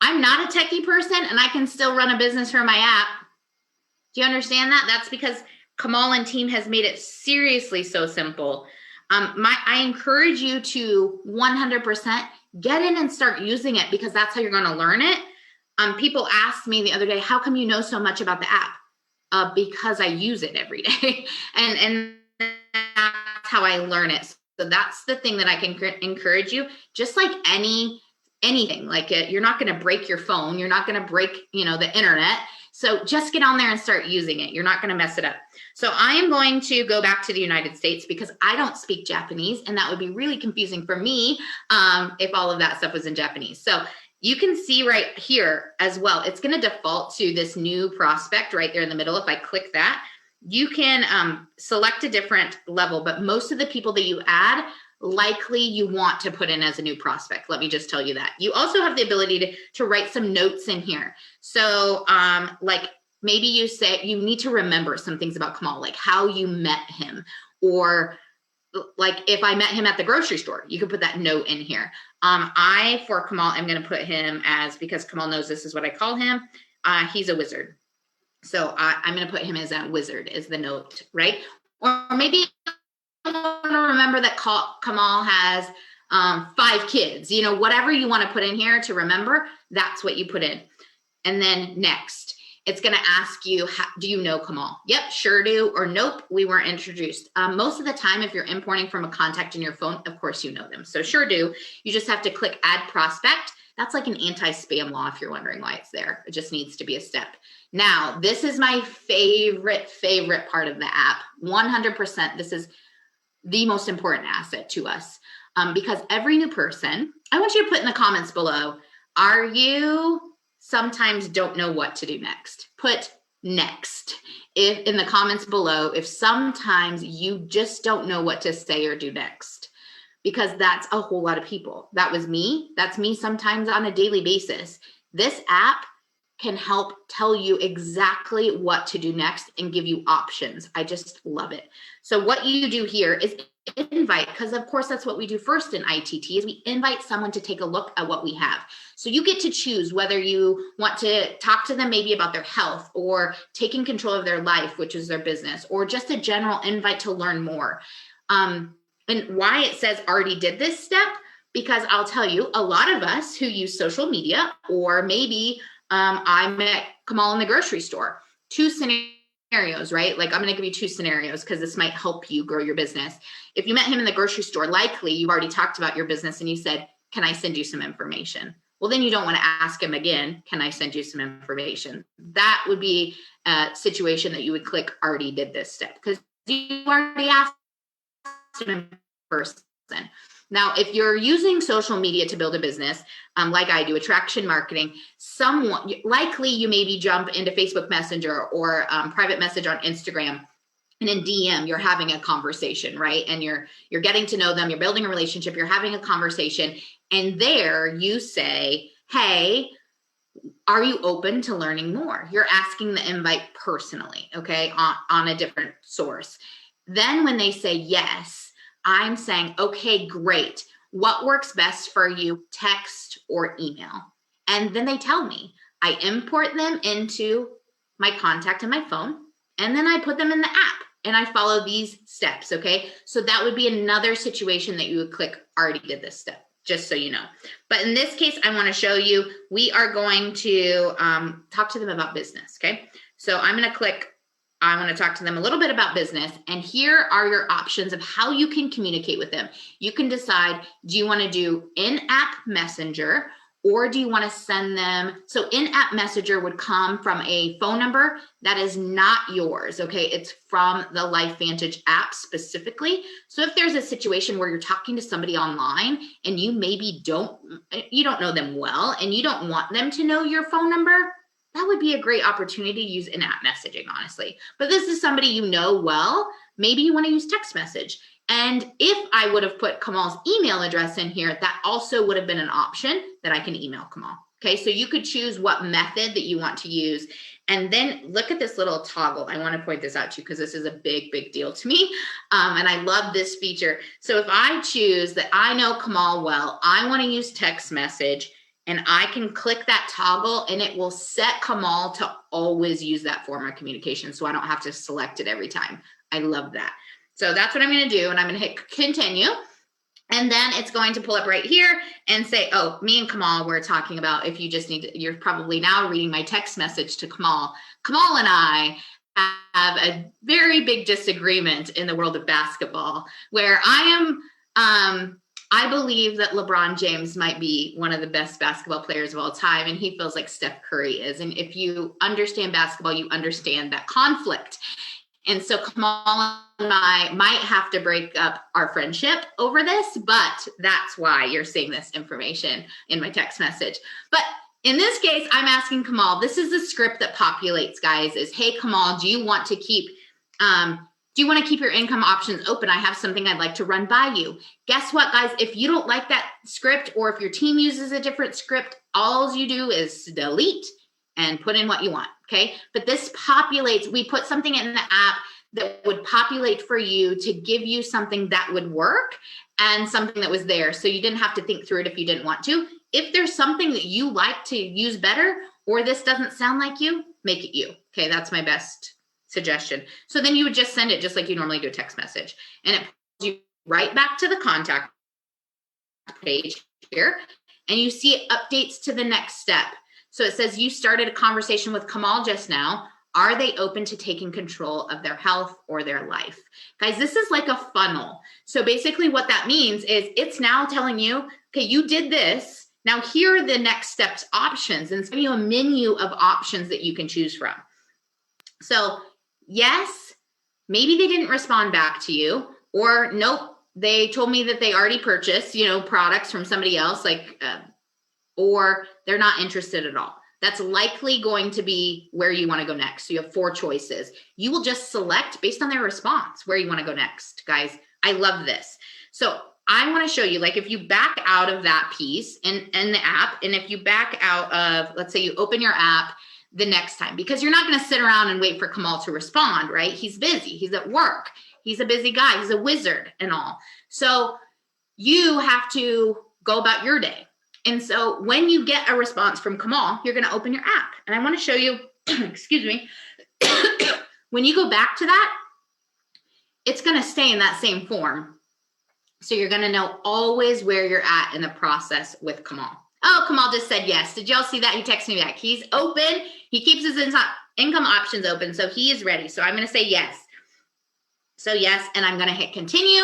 I'm not a techie person and I can still run a business from my app. Do you understand that? That's because Kamal and team has made it seriously so simple. I encourage you to 100% get in and start using it, because that's how you're going to learn it. People asked me the other day, how come you know so much about the app? Because I use it every day. and that's how I learn it. So that's the thing that I can encourage you. Just like anything, like you're not going to break your phone. You're not going to break, the internet. So just get on there and start using it. You're not going to mess it up. So I am going to go back to the United States because I don't speak Japanese, and that would be really confusing for me if all of that stuff was in Japanese. So you can see right here as well, it's going to default to this new prospect right there in the middle. If I click that, you can select a different level, but most of the people that you add, likely you want to put in as a new prospect. Let me just tell you that. You also have the ability to write some notes in here. So like maybe you say you need to remember some things about Kamal, like how you met him, or like if I met him at the grocery store, you can put that note in here. For Kamal, I'm going to put him as, because Kamal knows this is what I call him. He's a wizard. So I'm going to put him as a wizard is the note, right? Or maybe want to remember that Kamal has 5 kids, whatever you want to put in here to remember, that's what you put in. And then next, it's going to ask you, do you know Kamal? Yep, sure do. Or nope, we weren't introduced. Most of the time, if you're importing from a contact in your phone, of course you know them. So sure do. You just have to click add prospect. That's like an anti-spam law if you're wondering why it's there. It just needs to be a step. Now, this is my favorite part of the app. 100%. This is the most important asset to us, because every new person, I want you to put in the comments below, are you sometimes don't know what to do next? Put next if in the comments below, if sometimes you just don't know what to say or do next, because that's a whole lot of people. That was me. That's me sometimes on a daily basis. This app can help tell you exactly what to do next and give you options. I just love it. So what you do here is invite, because of course that's what we do first in ITT, is we invite someone to take a look at what we have. So you get to choose whether you want to talk to them maybe about their health, or taking control of their life, which is their business, or just a general invite to learn more. And why it says already did this step, because I'll tell you, a lot of us who use social media, or maybe I met Kamal in the grocery store. 2 scenarios, right? Like I'm going to give you 2 scenarios because this might help you grow your business. If you met him in the grocery store, likely you've already talked about your business and you said, can I send you some information? Well, then you don't want to ask him again, can I send you some information? That would be a situation that you would click already did this step, because you already asked him in person. Now, if you're using social media to build a business, like I do, attraction marketing, likely you maybe jump into Facebook Messenger or private message on Instagram, and in DM, you're having a conversation, right? And you're getting to know them, you're building a relationship, you're having a conversation, and there you say, hey, are you open to learning more? You're asking the invite personally, okay, on a different source. Then when they say yes, I'm saying, okay, great. What works best for you, text or email? And then they tell me. I import them into my contact in my phone, and then I put them in the app, and I follow these steps, okay? So that would be another situation that you would click, already did this step, just so you know. But in this case, I want to show you, we are going to talk to them about business, okay? So I'm going to click, I want to talk to them a little bit about business, and here are your options of how you can communicate with them. You can decide, do you want to do in-app messenger, or do you want to send them? So in-app messenger would come from a phone number that is not yours, okay? It's from the LifeVantage app specifically. So if there's a situation where you're talking to somebody online and you maybe don't know them well, and you don't want them to know your phone number, that would be a great opportunity to use in-app messaging, honestly. But this is somebody you know well, maybe you want to use text message. And if I would have put Kamal's email address in here, that also would have been an option that I can email Kamal. Okay, so you could choose what method that you want to use. And then look at this little toggle. I want to point this out to you because this is a big deal to me. And I love this feature. So if I choose that I know Kamal well, I want to use text message, and I can click that toggle and it will set Kamal to always use that form of communication. So I don't have to select it every time. I love that. So that's what I'm going to do. And I'm going to hit continue. And then it's going to pull up right here and say, oh, me and Kamal, we're talking about, if you just need to, you're probably now reading my text message to Kamal. Kamal and I have a very big disagreement in the world of basketball, where I believe that LeBron James might be one of the best basketball players of all time, and he feels like Steph Curry is. And if you understand basketball, you understand that conflict. And so Kamal and I might have to break up our friendship over this, but that's why you're seeing this information in my text message. But in this case, I'm asking Kamal, this is the script that populates, guys, is, hey, Kamal, do you want to keep your income options open? I have something I'd like to run by you. Guess what, guys? If you don't like that script, or if your team uses a different script, all you do is delete and put in what you want, okay? But this populates, we put something in the app that would populate for you to give you something that would work and something that was there. So you didn't have to think through it if you didn't want to. If there's something that you like to use better, or this doesn't sound like you, make it you, okay? That's my best suggestion. So then you would just send it just like you normally do a text message, and it pulls you right back to the contact page here, and you see it updates to the next step. So it says, you started a conversation with Kamal just now. Are they open to taking control of their health or their life? Guys, this is like a funnel. So basically what that means is it's now telling you, okay, you did this. Now here are the next steps options, and it's giving you a menu of options that you can choose from. So yes, maybe they didn't respond back to you, or nope, they told me that they already purchased, products from somebody else, or they're not interested at all. That's likely going to be where you want to go next. So you have 4 choices. You will just select based on their response where you want to go next, guys. I love this. So I want to show you, like, if you back out of that piece in the app, and if you back out of, let's say you open your app the next time, because you're not going to sit around and wait for Kamal to respond, right? He's busy. He's at work. He's a busy guy. He's a wizard and all. So you have to go about your day. And so when you get a response from Kamal, you're going to open your app. And I want to show you, excuse me, when you go back to that, it's going to stay in that same form. So you're going to know always where you're at in the process with Kamal. Oh, Kamal just said yes. Did y'all see that? He texted me back. He's open. He keeps his income options open. So he is ready. So I'm going to say yes. So yes, and I'm going to hit continue.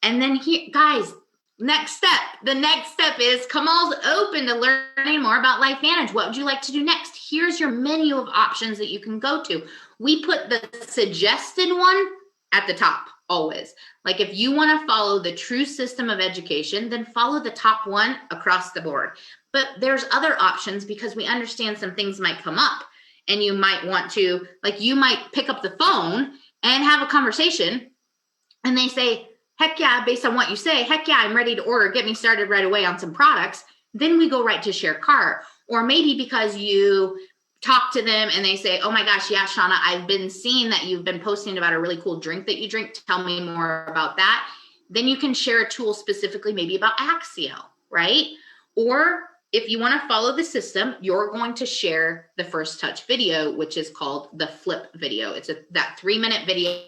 And then here, guys, next step. The next step is Kamal's open to learning more about LifeVantage. What would you like to do next? Here's your menu of options that you can go to. We put the suggested one at the top always. Like, if you want to follow the true system of education, then follow the top one across the board. But there's other options, because we understand some things might come up, and you might want to, like, you might pick up the phone and have a conversation, and they say, heck yeah, based on what you say, heck yeah, I'm ready to order, get me started right away on some products. Then we go right to share cart. Or maybe because you talk to them and they say, oh my gosh, yeah, Shauna, I've been seeing that you've been posting about a really cool drink that you drink. Tell me more about that. Then you can share a tool specifically maybe about Axio, right? Or if you want to follow the system, you're going to share the first touch video, which is called the flip video. It's that 3-minute video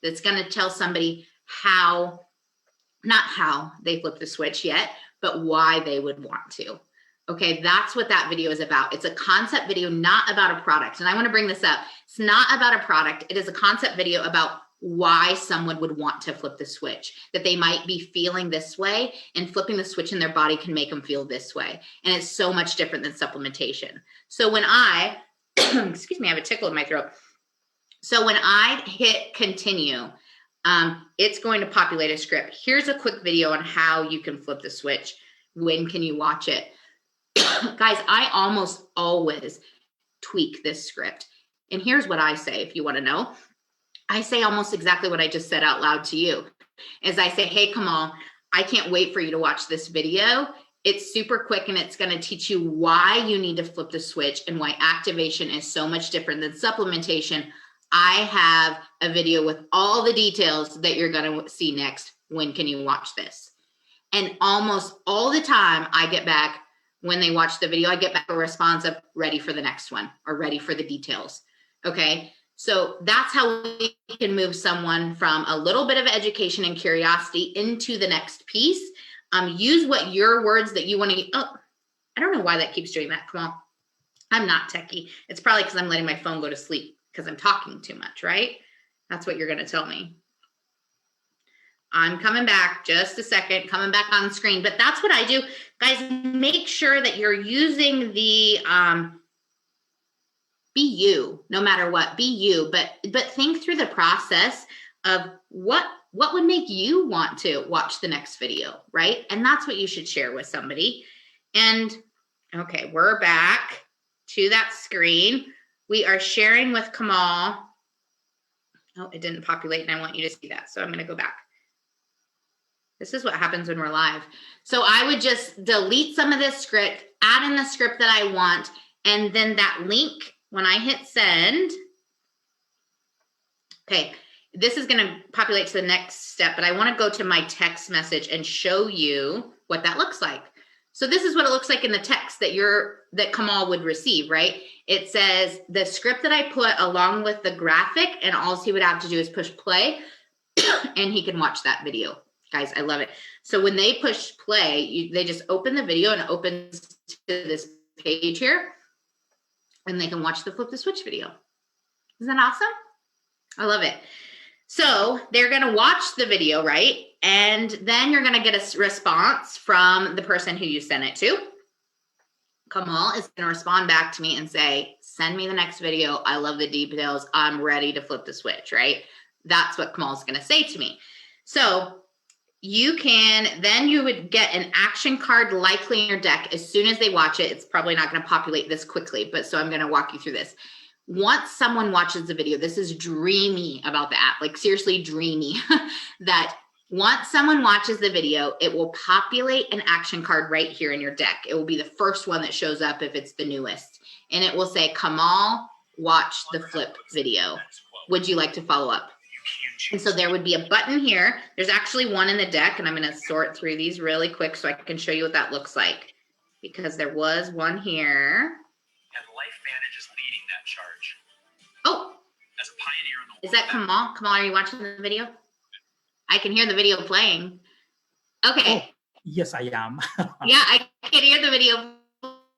that's going to tell somebody not how they flip the switch yet, but why they would want to. Okay, that's what that video is about. It's a concept video, not about a product. And I want to bring this up. It's not about a product. It is a concept video about why someone would want to flip the switch, that they might be feeling this way, and flipping the switch in their body can make them feel this way. And it's so much different than supplementation. So when I, excuse me, I have a tickle in my throat. So when I hit continue, it's going to populate a script. Here's a quick video on how you can flip the switch. When can you watch it? Guys, I almost always tweak this script. And here's what I say, if you want to know. I say almost exactly what I just said out loud to you. As I say, hey, Kamal, I can't wait for you to watch this video. It's super quick, and it's going to teach you why you need to flip the switch and why activation is so much different than supplementation. I have a video with all the details that you're going to see next. When can you watch this? And almost all the time I get back, when they watch the video, I get back a response of ready for the next one or ready for the details. Okay. So that's how we can move someone from a little bit of education and curiosity into the next piece. Use what your words that you want to, oh, I don't know why that keeps doing that. Come on. I'm not techie. It's probably because I'm letting my phone go to sleep because I'm talking too much, right? That's what you're going to tell me. I'm coming back, just a second, coming back on screen. But that's what I do. Guys, make sure that you're using the be you, no matter what, be you. But think through the process of what would make you want to watch the next video, right? And that's what you should share with somebody. And okay, we're back to that screen. We are sharing with Kamal. Oh, it didn't populate and I want you to see that. So I'm going to go back. This is what happens when we're live. So I would just delete some of this script, add in the script that I want, and then that link, when I hit send, okay, this is going to populate to the next step, but I want to go to my text message and show you what that looks like. So this is what it looks like in the text that Kamal would receive, right? It says the script that I put along with the graphic, and all he would have to do is push play and he can watch that video. Guys, I love it. So when they push play, they just open the video and it opens to this page here and they can watch the Flip the Switch video. Isn't that awesome? I love it. So they're going to watch the video, right? And then you're going to get a response from the person who you sent it to. Kamal is going to respond back to me and say, send me the next video. I love the details. I'm ready to flip the switch, right? That's what Kamal's going to say to me. So you would get an action card likely in your deck as soon as they watch it. It's probably not going to populate this quickly, but so I'm going to walk you through this. Once someone watches the video, this is dreamy about the app, like seriously dreamy, that once someone watches the video, it will populate an action card right here in your deck. It will be the first one that shows up if it's the newest. And it will say, Kamal, watch the flip video. Would you like to follow up? And so there would be a button here. There's actually one in the deck, and I'm going to sort through these really quick so I can show you what that looks like. Because there was one here. And LifeVantage is leading that charge. Oh, as a pioneer in the is that Kamal? Kamal, are you watching the video? I can hear the video playing. Okay. Oh, yes, I am. Yeah, I can hear the video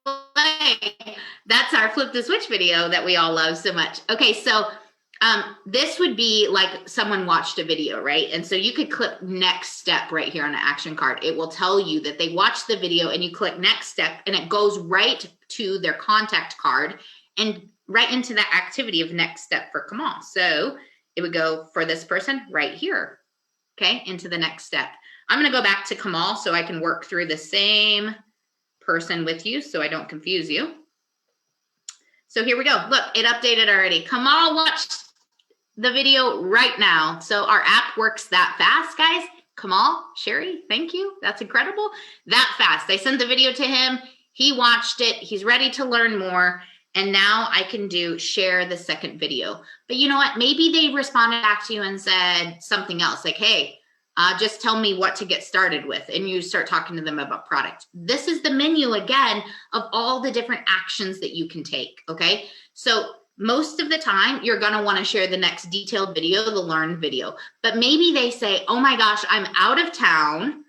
play. That's our Flip the Switch video that we all love so much. Okay, so this would be like someone watched a video, right? And so you could click next step right here on the action card. It will tell you that they watched the video and you click next step and it goes right to their contact card and right into that activity of next step for Kamal. So it would go for this person right here, okay, into the next step. I'm going to go back to Kamal so I can work through the same person with you so I don't confuse you. So here we go. Look, it updated already. Kamal watched the video right now. So our app works that fast, guys. Kamal, Sherry, thank you. That's incredible. That fast. I sent the video to him. He watched it. He's ready to learn more. And now I can share the second video. But you know what? Maybe they responded back to you and said something else like, hey, just tell me what to get started with. And you start talking to them about product. This is the menu again of all the different actions that you can take. Okay. So most of the time you're going to want to share the next detailed video, the learn video, but maybe they say, oh my gosh, I'm out of town.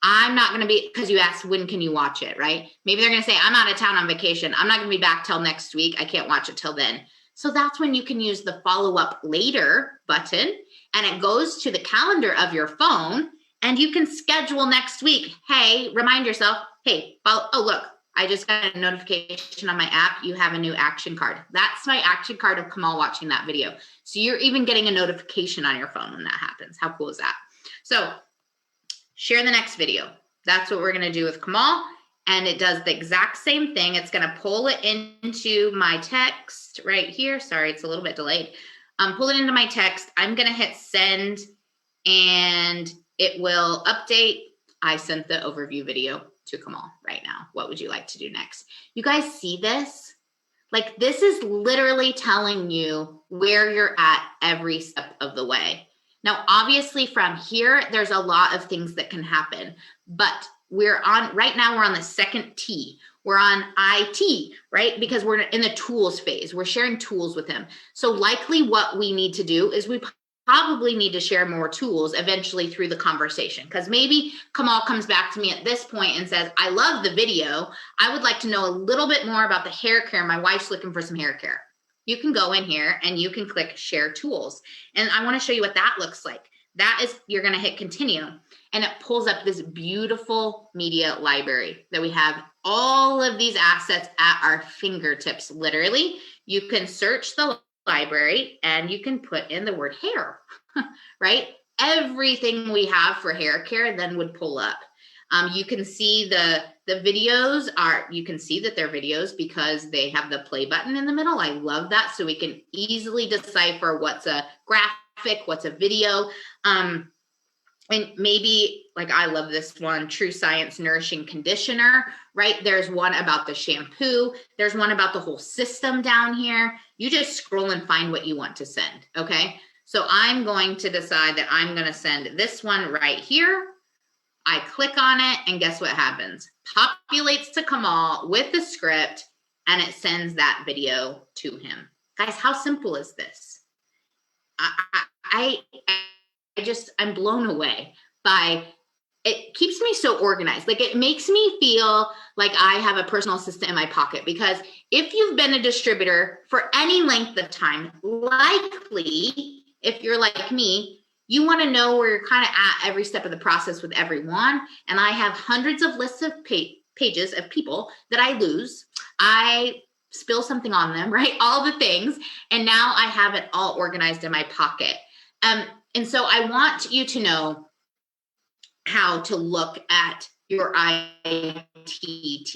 I'm not going to be, because you asked, when can you watch it, right? Maybe they're going to say, I'm out of town on vacation. I'm not going to be back till next week. I can't watch it till then. So that's when you can use the follow up later button and it goes to the calendar of your phone and you can schedule next week. Hey, remind yourself, hey, oh, look, I just got a notification on my app. You have a new action card. That's my action card of Kamal watching that video. So you're even getting a notification on your phone when that happens. How cool is that? So share the next video. That's what we're going to do with Kamal. And it does the exact same thing. It's going to pull it into my text right here. Sorry, it's a little bit delayed. Pull it into my text. I'm going to hit send and it will update. I sent the overview video to Kamal right now. What would you like to do next? You guys see this? Like this is literally telling you where you're at every step of the way. Now, obviously from here, there's a lot of things that can happen, but right now we're on the second T. We're on IT, right? Because we're in the tools phase. We're sharing tools with him. So likely what we need to do is we probably need to share more tools eventually through the conversation, because maybe Kamal comes back to me at this point and says, I love the video. I would like to know a little bit more about the hair care. My wife's looking for some hair care. You can go in here and you can click share tools. And I want to show you what that looks like. That is, you're going to hit continue, and it pulls up this beautiful media library that we have all of these assets at our fingertips. Literally, you can search the library and you can put in the word hair, right? Everything we have for hair care then would pull up. You can see the videos are, you can see that they're videos because they have the play button in the middle. I love that. So we can easily decipher what's a graphic, what's a video. And maybe, like, I love this one, True Science Nourishing Conditioner, right? There's one about the shampoo. There's one about the whole system down here. You just scroll and find what you want to send, okay? So I'm going to decide that I'm going to send this one right here. I click on it, and guess what happens? Populates to Kamal with the script, and it sends that video to him. Guys, how simple is this? I'm blown away by, it keeps me so organized. Like, it makes me feel like I have a personal assistant in my pocket, because if you've been a distributor for any length of time, likely, if you're like me, you want to know where you're kind of at every step of the process with everyone. And I have hundreds of lists of pages of people that I lose. I spill something on them, right? All the things. And now I have it all organized in my pocket. And so I want you to know how to look at your ITT.